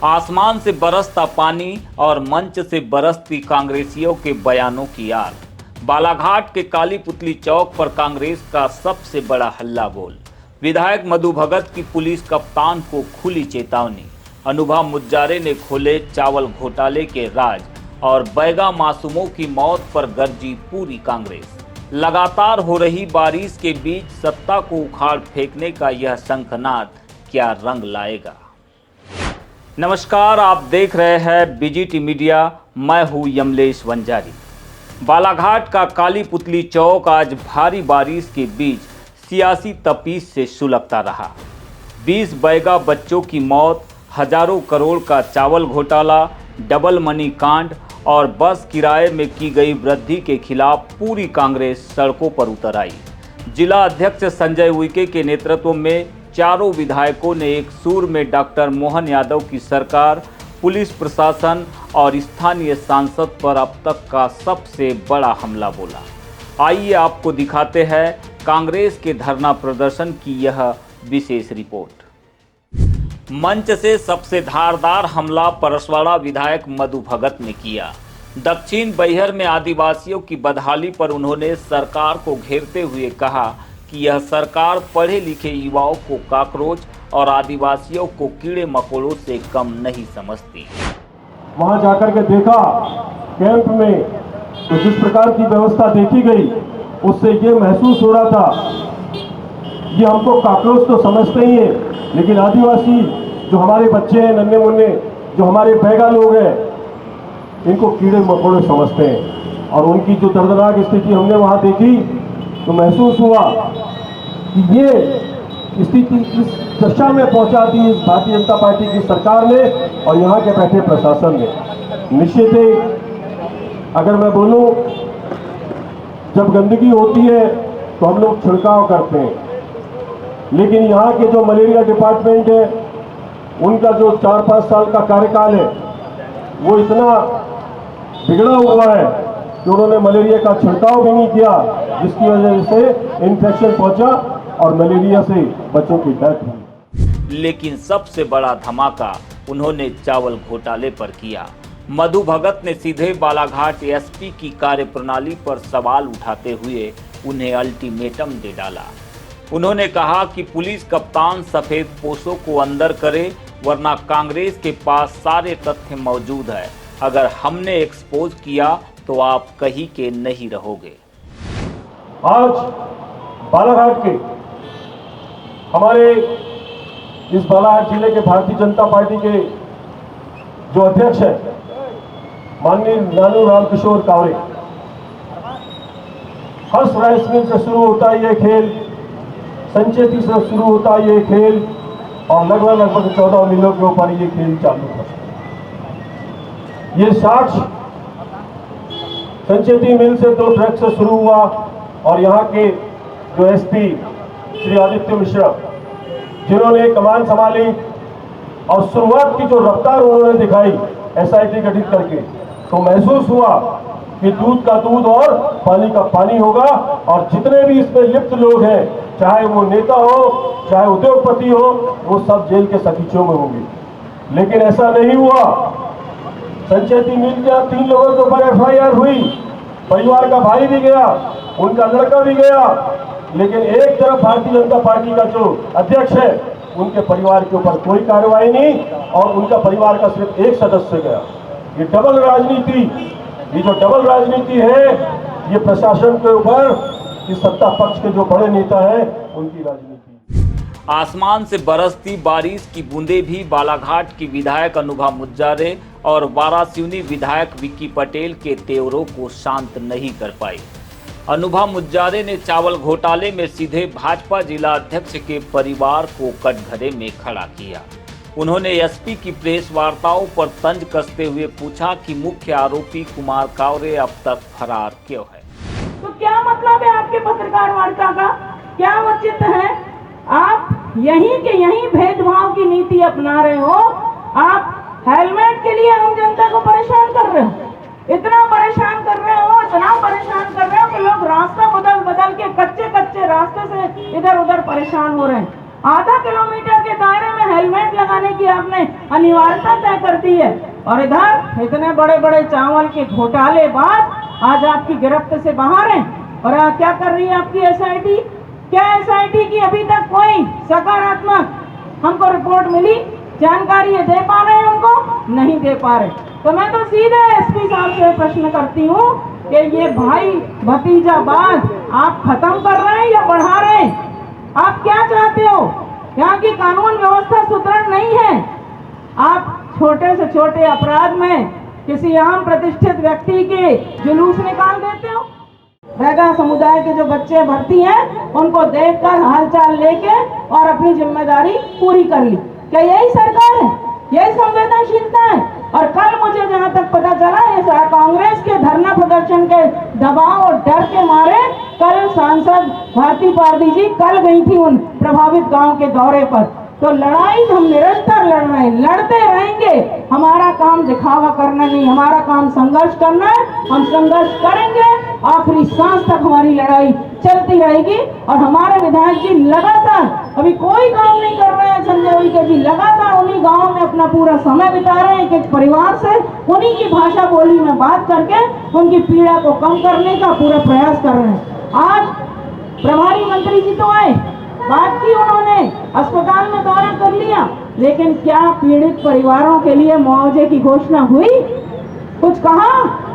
आसमान से बरसता पानी और मंच से बरसती कांग्रेसियों के बयानों की आग। बालाघाट के काली पुतली चौक पर कांग्रेस का सबसे बड़ा हल्ला बोल। विधायक मधु भगत की पुलिस कप्तान को खुली चेतावनी। अनुभव मुज्जारे ने खोले चावल घोटाले के राज और बैगा मासूमों की मौत पर गरजी पूरी कांग्रेस। लगातार हो रही बारिश के बीच सत्ता को उखाड़ फेंकने का यह शंखनाद क्या रंग लाएगा। नमस्कार, आप देख रहे हैं बीजीटी मीडिया। मैं हूं यमलेश वंजारी। बालाघाट का काली पुतली चौक आज भारी बारिश के बीच सियासी तपीस से सुलगता रहा। 20 बैगा बच्चों की मौत, हजारों करोड़ का चावल घोटाला, डबल मनी कांड और बस किराए में की गई वृद्धि के खिलाफ पूरी कांग्रेस सड़कों पर उतर आई। जिला अध्यक्ष संजय उइके के नेतृत्व में चारों विधायकों ने एक सुर में डॉक्टर मोहन यादव की सरकार, पुलिस प्रशासन और स्थानीय सांसद पर अब तक का सबसे बड़ा हमला बोला। आइए आपको दिखाते हैं कांग्रेस के धरना प्रदर्शन की यह विशेष रिपोर्ट। मंच से सबसे धारदार हमला परसवाड़ा विधायक मधु भगत ने किया। दक्षिण बैहर में आदिवासियों की बदहाली पर उन्होंने सरकार को घेरते हुए कहा कि यह सरकार पढ़े लिखे युवाओं को कॉकरोच और आदिवासियों को कीड़े मकोड़ों से कम नहीं समझती। वहां जाकर के देखा कैंप में, तो जिस प्रकार की व्यवस्था देखी गई उससे ये महसूस हो रहा था ये हमको कॉकरोच तो समझते ही है, लेकिन आदिवासी जो हमारे बच्चे हैं, नन्हे मुन्ने जो हमारे बैगा लोग हैं, इनको कीड़े मकोड़े समझते हैं। और उनकी जो दर्दनाक स्थिति हमने वहां देखी तो महसूस हुआ कि ये स्थिति इस दशा में पहुंचा दी इस भारतीय जनता पार्टी की सरकार ने और यहाँ के बैठे प्रशासन ने। निश्चित ही अगर मैं बोलूं, जब गंदगी होती है तो हम लोग छिड़काव करते हैं, लेकिन यहाँ के जो मलेरिया डिपार्टमेंट है उनका जो 4-5 साल का कार्यकाल है वो इतना बिगड़ा हुआ है कि उन्होंने मलेरिया का छिड़काव भी नहीं किया, जिसकी वजह से इन्फेक्शन पहुंचा और मलेरिया से बच्चों की डेथ हुई। लेकिन सबसे बड़ा धमाका उन्होंने चावल घोटाले पर किया। मधु भगत ने सीधे बालाघाट एसपी की कार्यप्रणाली पर सवाल उठाते हुए उन्हें अल्टीमेटम दे डाला। उन्होंने कहा कि पुलिस कप्तान सफेद पोशों को अंदर करे, वरना कांग्रेस के पास सारे तथ्य मौजूद है। अगर हमने एक्सपोज किया तो आप कहीं के नहीं रहोगे। आज बालाघाट के हमारे इस बालाघाट जिले के भारतीय जनता पार्टी के जो अध्यक्ष हैं माननीय नानू रामकिशोर कावरे, हर्ष राइस मिल से शुरू होता है ये खेल, संचेती से शुरू होता है ये खेल और लगभग 14 मिलों के ऊपर ये खेल चालू था। ये साक्ष्य संचेती मिल से 2 ट्रक से शुरू हुआ और यहाँ के जो एसपी श्री आदित्य मिश्रा जिन्होंने कमान संभाली और शुरुआत की जो रफ्तार उन्होंने दिखाई एसआईटी गठित करके, तो महसूस हुआ कि दूध का दूध और पानी का पानी होगा और जितने भी इसमें लिप्त लोग हैं, चाहे वो नेता हो चाहे उद्योगपति हो, वो सब जेल के सकीचों में होंगे। लेकिन ऐसा नहीं हुआ। संचेती मिल के 3 लोगों के ऊपर एफआईआर हुई, परिवार का भाई भी गया, उनका लड़का भी गया, लेकिन एक तरफ भारतीय जनता पार्टी का जो अध्यक्ष है उनके परिवार के ऊपर कोई कार्रवाई नहीं और उनका परिवार का सिर्फ एक सदस्य गया। ये डबल राजनीति, ये जो डबल राजनीति है, ये प्रशासन के ऊपर इस सत्ता पक्ष के जो बड़े नेता है उनकी राजनीति। आसमान से बरसती बारिश की बूंदें भी बालाघाट की विधायक अनुभव मुज्जारे और वारासिवनी विधायक विक्की पटेल के तेवरों को शांत नहीं कर पाई। अनुभव मुज्जारे ने चावल घोटाले में सीधे भाजपा जिला अध्यक्ष के परिवार को कटघरे में खड़ा किया। उन्होंने एसपी की प्रेस वार्ताओं पर तंज कसते हुए पूछा कि मुख्य आरोपी कुमार कावरे अब तक फरार क्यों है। तो क्या मतलब है आपके पत्रकार वार्ता का? क्या औचित्य है? आप यहीं के यहीं भेदभाव की नीति अपना रहे हो। आप हेलमेट के लिए हम जनता को परेशान कर रहे हो, इतना परेशान कर रहे हो, इतना परेशान कर रहे हो कि लोग रास्ता बदल बदल के कच्चे रास्ते से इधर उधर परेशान हो रहे हैं। आधा किलोमीटर के दायरे में हेलमेट लगा लगाने की आपने अनिवार्यता तय कर दी है। और इधर इतने बड़े बड़े चावल के घोटाले बाद आज आपकी गिरफ्त से बाहर हैं। और क्या कर रही है आपकी एसआईटी? क्या एसआईटी की अभी तक कोई सकारात्मक हमको रिपोर्ट मिली, जानकारी ये दे पा रहे हैं उनको? नहीं दे पा रहे। तो मैं तो सीधे एसपी साहब से प्रश्न करती हूँ कि ये भाई भतीजावाद आप खत्म कर रहे हैं या बढ़ा रहे हैं? आप क्या चाहते हो? यहाँ की कानून व्यवस्था सुदृढ़ नहीं है। आप छोटे से छोटे अपराध में किसी आम प्रतिष्ठित व्यक्ति के जुलूस निकाल देते हो। बैगा समुदाय के जो बच्चे भर्ती हैं उनको देखकर हालचाल लेके और अपनी जिम्मेदारी पूरी कर ली। क्या यही सरकार है? यही संवेदनशीलता है? और कल मुझे जहां तक पता चला, ये कांग्रेस के धरना प्रदर्शन के दबाव और डर के मारे कल सांसद भारती पारदी जी कल गई थी उन प्रभावित गांव के दौरे पर। तो लड़ाई हम निरंतर लड़ रहे हैं, लड़ते रहेंगे। हमारा काम दिखावा करना नहीं, हमारा काम संघर्ष करना है। हम संघर्ष करेंगे, आखिरी सांस तक हमारी लड़ाई चलती रहेगी। और हमारे विधायक जी लगातार अभी कोई काम नहीं कर रहे हैं, संजय उइके जी लगातार उन्हीं गाँव में अपना पूरा समय बिता रहे हैं, एक परिवार से उन्हीं की भाषा बोली में बात करके उनकी पीड़ा को कम करने का पूरा प्रयास कर रहे हैं। आज प्रभारी मंत्री जी तो आए, बात की उन्होंने, अस्पताल में दौरा कर लिया, लेकिन क्या पीड़ित परिवारों के लिए मुआवजे की घोषणा हुई? कुछ कहा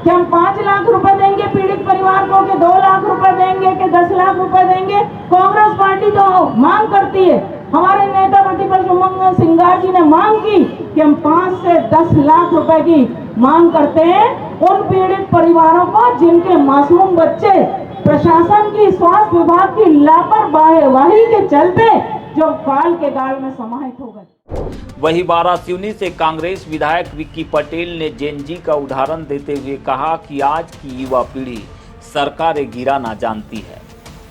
कि हम 5 लाख रुपए देंगे पीड़ित परिवार को, कि 2 लाख रुपए देंगे, कि 10 लाख रुपए देंगे? कांग्रेस पार्टी तो मांग करती है। हमारे नेता प्रतिपक्ष उमंग सिंगार जी ने मांग की कि हम 5 से 10 लाख रुपए की मांग करते हैं उन पीड़ित परिवारों को जिनके मासूम बच्चे प्रशासन की, स्वास्थ्य विभाग की लापरवाही के चलते जो काल के गाल में समाहित हो गए। वही वारासिवनी से कांग्रेस विधायक विक्की पटेल ने जेनजी का उदाहरण देते हुए कहा कि आज की युवा पीढ़ी सरकारें गिराना जानती है।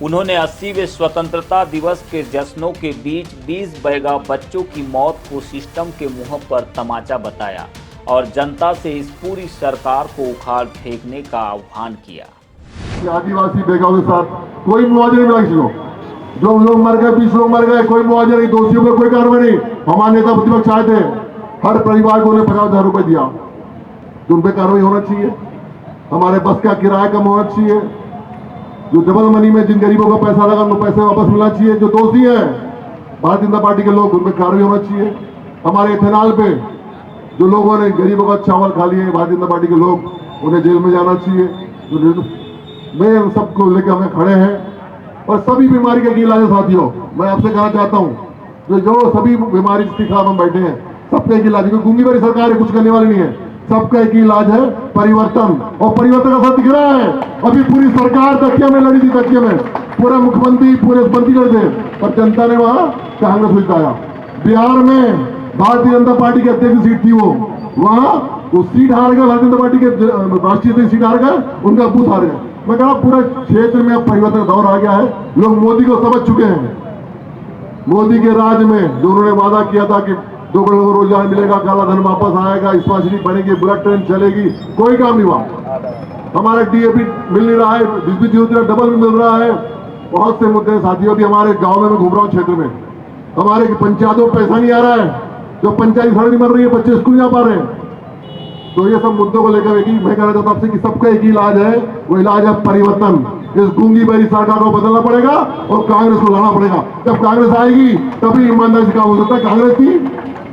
उन्होंने 80वें स्वतंत्रता दिवस के जश्नों के बीच 20 बैगा बच्चों की मौत को सिस्टम के मुंह पर तमाचा बताया और जनता से इस पूरी सरकार को उखाड़ फेंकने का आह्वान किया। आदिवासी बेगाओं के साथ कोई मुआवजा नहीं मिला किसी को। जो लोग मर गए, 20 लोग मर गए, कोई मुआवजा नहीं, दोषियों पर कोई कार्रवाई नहीं। हमारे नेता प्रतिपक्ष आए थे, हर परिवार को उन्हें 50,000 रुपए दिया, तो उन पर कार्रवाई होना चाहिए। हमारे बस का किराया कम होना चाहिए। जो डबल मनी में जिन गरीबों का पैसा लगा उनको पैसे वापस मिलना चाहिए। जो दोषी है भारतीय जनता पार्टी के लोग, उन पर कार्रवाई होना चाहिए। हमारे इथेनॉल पे जो लोगों ने गरीबों का चावल खा लिए, भारतीय जनता पार्टी के लोग, उन्हें जेल में जाना चाहिए। मैं उन सबको लेकर हमें खड़े हैं और सभी बीमारी का इलाज है। साथियों, मैं आपसे कहना चाहता हूं जो सभी बीमारी के खिलाफ हम बैठे हैं, सबका एक इलाज है। गूंगी भरी सरकार है, कुछ करने वाली नहीं है। सबका एक इलाज है, परिवर्तन। और परिवर्तन का असर दिख रहा है। अभी पूरी सरकार तकिया में लड़ी थी, तकिया में पूरा मुख्यमंत्री, पूरे मंत्री लड़े थे, पर जनता ने वहां कांग्रेस को जिताया। बिहार में भारतीय जनता पार्टी की अध्यक्ष सीट थी, वहां वो सीट हार गए। भारतीय जनता पार्टी के राष्ट्रीय सीट हार गए, उनका बूथ हार गए। मैं कहा पूरे क्षेत्र में अब परिवर्तन का दौर आ गया है। लोग मोदी को समझ चुके हैं। मोदी के राज में जो उन्होंने वादा किया था कि 2 करोड़ को रोजगार मिलेगा, काला धन वापस आएगा, स्मार्ट सिटी बनेगी, बुलेट ट्रेन चलेगी, कोई काम नहीं हुआ। हमारे डीएपी मिल नहीं रहा है, बिजली डबल मिल रहा है। बहुत से मुद्दे साथियों, भी हमारे गाँव में मैं घूम रहा हूँ, क्षेत्र में हमारे पंचायतों में पैसा नहीं आ रहा है। जो पंचायत सड़क नहीं बन रही है, बच्चे स्कूल नहीं जा पा रहे हैं। तो ये सब मुद्दों को लेकर मैं कहना चाहता हूं आपसे कि सबका एक ही इलाज है, वो इलाज है परिवर्तन। इस गूंगी भरी सरकार को बदलना पड़ेगा और कांग्रेस को लाना पड़ेगा। जब कांग्रेस आएगी तभी ईमानदारी से काम हो सकता है। कांग्रेस थी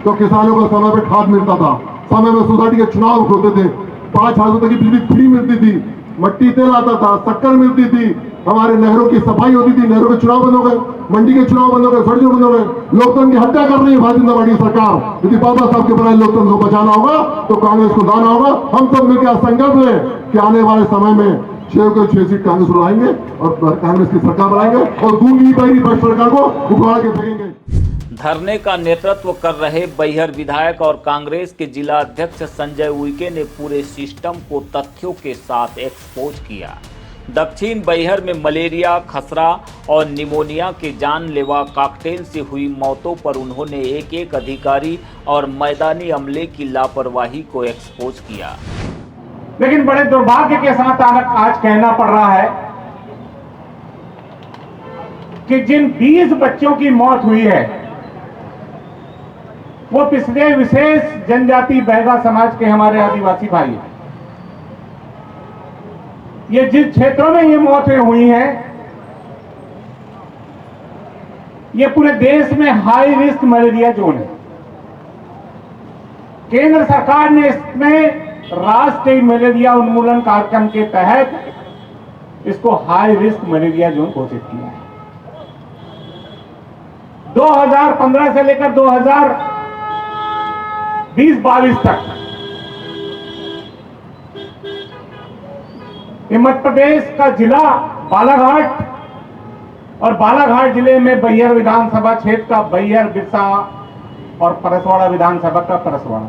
तो किसानों को समय पर खाद मिलता था, समय में सोसाइटी के चुनाव होते थे, 5,000 रुपए की बिजली फ्री मिलती थी, मट्टी तेल आता था, शक्कर मिलती थी, हमारे नहरों की सफाई होती थी। नहरों के चुनाव बंद हो गए, मंडी के चुनाव बंद हो गए, सड़कों बंद हो गए। लोकतंत्र की हत्या कर रही है भारतीय जनता पार्टी सरकार। यदि बाबा साहब के बनाए लोकतंत्र को बचाना होगा तो कांग्रेस को लाना होगा। हम सब मिलकर संकल्प लें कि आने वाले समय में 6 को 6 सीट कांग्रेस को लाएंगे और कांग्रेस की सरकार बनाएंगे और गूंगी बहरी सरकार को उखाड़ के फेंकेंगे। धरने का नेतृत्व कर रहे बैहर विधायक और कांग्रेस के जिला अध्यक्ष संजय उइके ने पूरे सिस्टम को तथ्यों के साथ एक्सपोज किया। दक्षिण बैहर में मलेरिया, खसरा और निमोनिया के जानलेवा कॉकटेल से हुई मौतों पर उन्होंने एक अधिकारी और मैदानी अमले की लापरवाही को एक्सपोज किया। लेकिन बड़े दुर्भाग्य के साथ आज कहना पड़ रहा है कि जिन 20 बच्चों की मौत हुई है वो पिछड़े विशेष जनजाति बैगा समाज के हमारे आदिवासी भाई हैं। ये जिन क्षेत्रों में ये मौतें हुई हैं, ये पूरे देश में हाई रिस्क मलेरिया जोन है। केंद्र सरकार ने इसमें राष्ट्रीय मलेरिया उन्मूलन कार्यक्रम के तहत इसको हाई रिस्क मलेरिया जोन घोषित किया है। 2015 से लेकर 2020-22 तक मध्य प्रदेश का जिला बालाघाट और बालाघाट जिले में बैहर विधानसभा क्षेत्र का बैहर, बिरसा और परसवाड़ा विधानसभा का परसवाड़ा,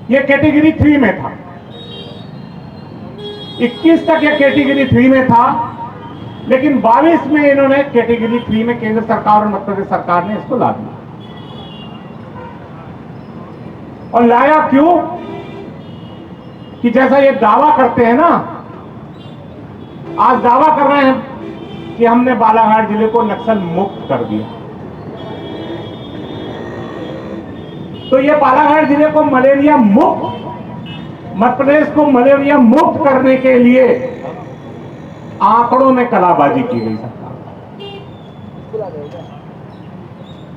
यह कैटेगरी 3 में था। 21 तक यह कैटेगरी 3 में था, लेकिन 22 में इन्होंने कैटेगरी 3 में केंद्र सरकार और मध्य प्रदेश सरकार ने इसको ला दिया। और लाया क्यों? कि जैसा ये दावा करते हैं ना, आज दावा कर रहे हैं कि हमने बालाघाट जिले को नक्सल मुक्त कर दिया। तो ये बालाघाट जिले को मलेरिया मुक्त, मध्य प्रदेश को मलेरिया मुक्त करने के लिए आंकड़ों में कलाबाजी की गई सरकार।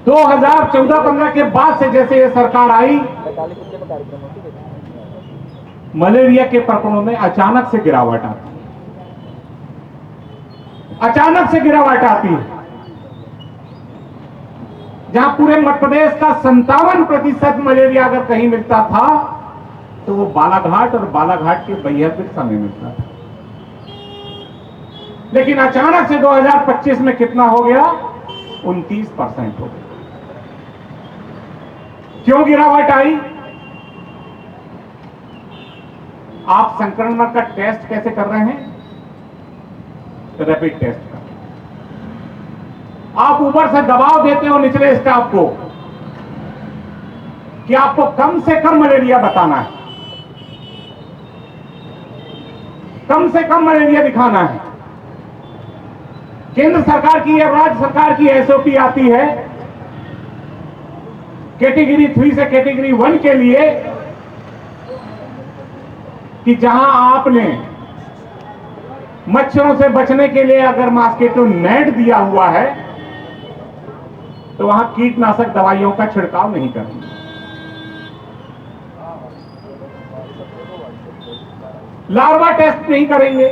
2014-15 के बाद से जैसे ये सरकार आई, मलेरिया के प्रकरणों में अचानक से गिरावट आती है। अचानक से गिरावट आती है। जहां पूरे मध्य प्रदेश का 57% मलेरिया अगर कहीं मिलता था, तो वो बालाघाट और बालाघाट के बैहर बिरसा में मिलता था। लेकिन अचानक से 2025 में कितना हो गया? 29% हो गया। क्यों गिरावट आई? आप संक्रमण का टेस्ट कैसे कर रहे हैं? रैपिड टेस्ट का। आप ऊपर से दबाव देते हो निचले स्टाफ को कि आपको कम से कम मलेरिया बताना है, कम से कम मलेरिया दिखाना है। केंद्र सरकार की या राज्य सरकार की एसओपी आती है कैटेगरी 3 से कैटेगरी 1 के लिए कि जहां आपने मच्छरों से बचने के लिए अगर मॉस्किटो नेट दिया हुआ है, तो वहां कीटनाशक दवाइयों का छिड़काव नहीं करेंगे। लार्वा टेस्ट नहीं करेंगे,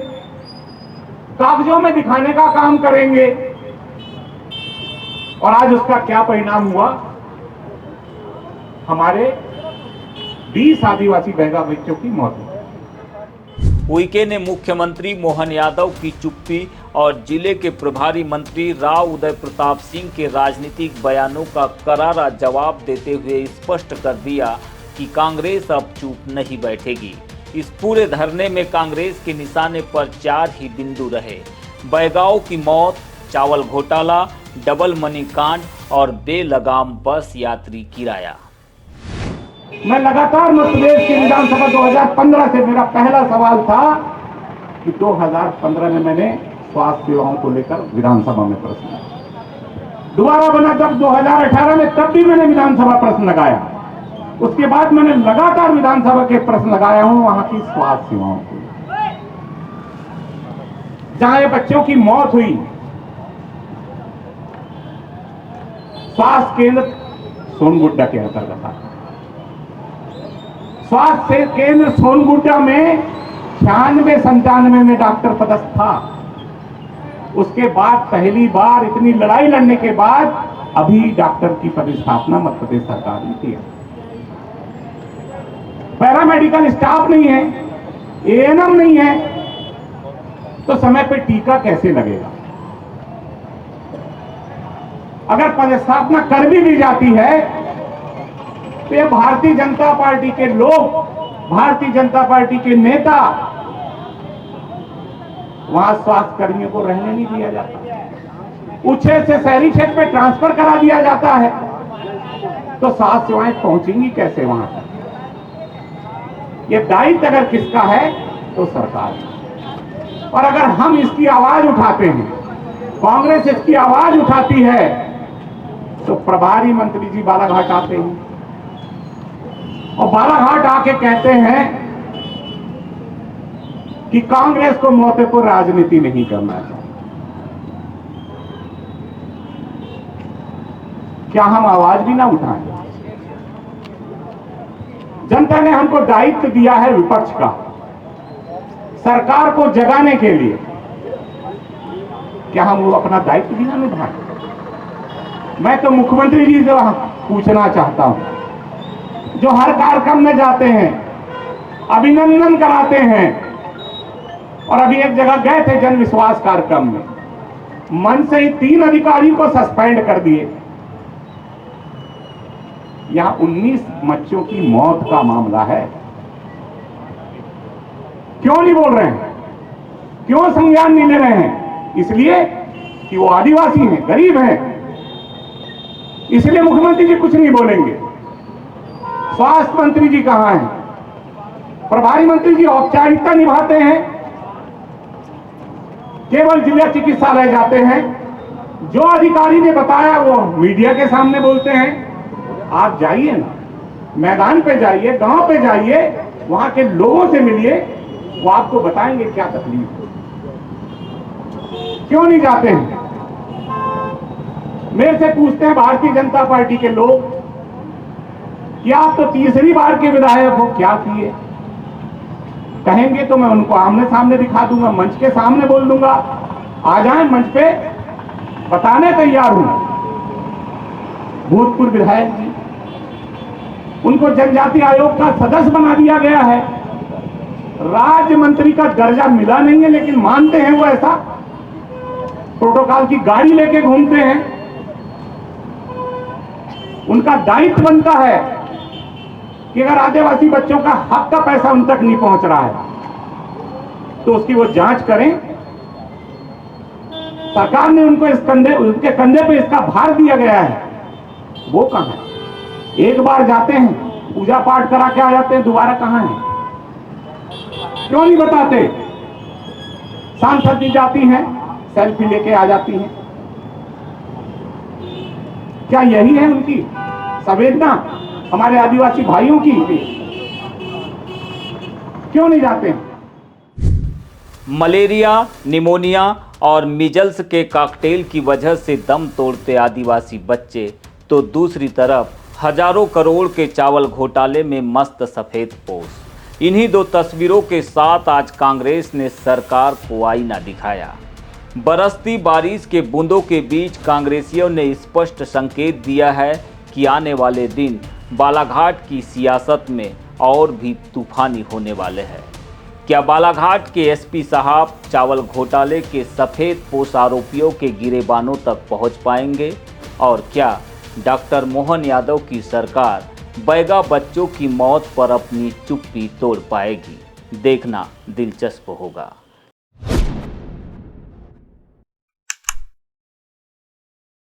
कागजों में दिखाने का काम करेंगे। और आज उसका क्या परिणाम हुआ? हमारे 20 आदिवासी बैगा बच्चों की मौत हुई। उइके ने मुख्यमंत्री मोहन यादव की चुप्पी और जिले के प्रभारी मंत्री राव उदय प्रताप सिंह के राजनीतिक बयानों का करारा जवाब देते हुए स्पष्ट कर दिया कि कांग्रेस अब चुप नहीं बैठेगी। इस पूरे धरने में कांग्रेस के निशाने पर 4 ही बिंदु रहे: बैगाओं की मौत, चावल घोटाला, डबल मनी कांड और बेलगाम बस यात्री किराया। मैं लगातार मध्य प्रदेश की विधानसभा 2015 से मेरा पहला सवाल था कि 2015 में मैंने स्वास्थ्य सेवाओं को लेकर विधानसभा में प्रश्न लगाया। दोबारा बना जब 2018 में, तब भी मैंने विधानसभा प्रश्न लगाया। उसके बाद मैंने लगातार विधानसभा के प्रश्न लगाया हूं वहां की स्वास्थ्य सेवाओं को। जहां ये बच्चों की मौत हुई, स्वास्थ्य केंद्र सोनगुड्डा के अंतर्गत आता। स्वास्थ्य केंद्र सोनगुड्डा में 96-97 में डॉक्टर पदस्थ था। उसके बाद पहली बार इतनी लड़ाई लड़ने के बाद अभी डॉक्टर की पदस्थापना मध्य प्रदेश सरकार ने की है। पैरामेडिकल स्टाफ नहीं है, एएनएम नहीं है, तो समय पे टीका कैसे लगेगा? अगर पदस्थापना कर भी दी जाती है तो ये भारतीय जनता पार्टी के लोग, भारतीय जनता पार्टी के नेता वहां स्वास्थ्य कर्मियों को रहने नहीं दिया जाता। उच्छेद से शहरी क्षेत्र में ट्रांसफर करा दिया जाता है, तो स्वास्थ्य सेवाएं पहुंचेंगी कैसे वहां तक? ये दायित्व अगर किसका है तो सरकार का। और अगर हम इसकी आवाज उठाते हैं, कांग्रेस इसकी आवाज उठाती है, तो प्रभारी मंत्री जी बालाघाट आते हैं और बालाघाट आके कहते हैं कि कांग्रेस को मौतेपुर राजनीति नहीं करना चाहिए। क्या हम आवाज भी ना उठाएं? जनता ने हमको दायित्व दिया है विपक्ष का, सरकार को जगाने के लिए। क्या हम वो अपना दायित्व भी ना निभाएं? मैं तो मुख्यमंत्री जी से पूछना चाहता हूं, जो हर कार्यक्रम में जाते हैं, अभिनंदन कराते हैं, और अभी एक जगह गए थे जन विश्वास कार्यक्रम में, मन से ही 3 अधिकारी को सस्पेंड कर दिए। यहां 19 बच्चों की मौत का मामला है। क्यों नहीं बोल रहे हैं? क्यों संज्ञान नहीं ले रहे हैं? इसलिए कि वो आदिवासी हैं, गरीब हैं, इसलिए मुख्यमंत्री जी कुछ नहीं बोलेंगे। स्वास्थ्य मंत्री जी कहां हैं? प्रभारी मंत्री जी औपचारिकता निभाते हैं, केवल जिला चिकित्सालय जाते हैं, जो अधिकारी ने बताया वो मीडिया के सामने बोलते हैं। आप जाइए ना, मैदान पे जाइए, गांव पे जाइए, वहां के लोगों से मिलिए, वो आपको बताएंगे क्या तकलीफ है। क्यों नहीं जाते हैं? मेरे से पूछते हैं भारतीय जनता पार्टी के लोग कि आप तो तीसरी बार के विधायक हो, क्या किए? कहेंगे तो मैं उनको आमने सामने दिखा दूंगा, मंच के सामने बोल दूंगा, आ जाए मंच पे, बताने तैयार हूं। भूतपूर्व विधायक जी, उनको जनजाति आयोग का सदस्य बना दिया गया है, राज्य मंत्री का दर्जा मिला नहीं है, लेकिन मानते हैं वो ऐसा, प्रोटोकॉल की गाड़ी लेके घूमते हैं। उनका दायित्व बनता है कि अगर आदिवासी बच्चों का हक का पैसा उन तक नहीं पहुंच रहा है तो उसकी वो जांच करें। सरकार ने उनको उनके कंधे पे इसका भार दिया गया है, वो कहां है? एक बार जाते हैं, पूजा पाठ करा के आ जाते हैं, दोबारा कहां है? क्यों नहीं बताते? सांसद जी जाती हैं, सेल्फी लेके आ जाती हैं। क्या यही है उनकी संवेदना हमारे आदिवासी भाइयों की? क्यों नहीं जाते हैं? मलेरिया, निमोनिया और मिजल्स के कॉकटेल की वजह से दम तोड़ते आदिवासी बच्चे, तो दूसरी तरफ हजारों करोड़ के चावल घोटाले में मस्त सफेद पोश। इन्हीं 2 तस्वीरों के साथ आज कांग्रेस ने सरकार को आईना दिखाया। बरसती बारिश के बूंदों के बीच कांग्रेसियों ने स्पष्ट संकेत दिया है कि आने वाले दिन बालाघाट की सियासत में और भी तूफानी होने वाले हैं। क्या बालाघाट के एसपी साहब चावल घोटाले के सफेद पोश आरोपियों के गिरेबानों तक पहुंच पाएंगे? और क्या डॉक्टर मोहन यादव की सरकार बैगा बच्चों की मौत पर अपनी चुप्पी तोड़ पाएगी? देखना दिलचस्प होगा।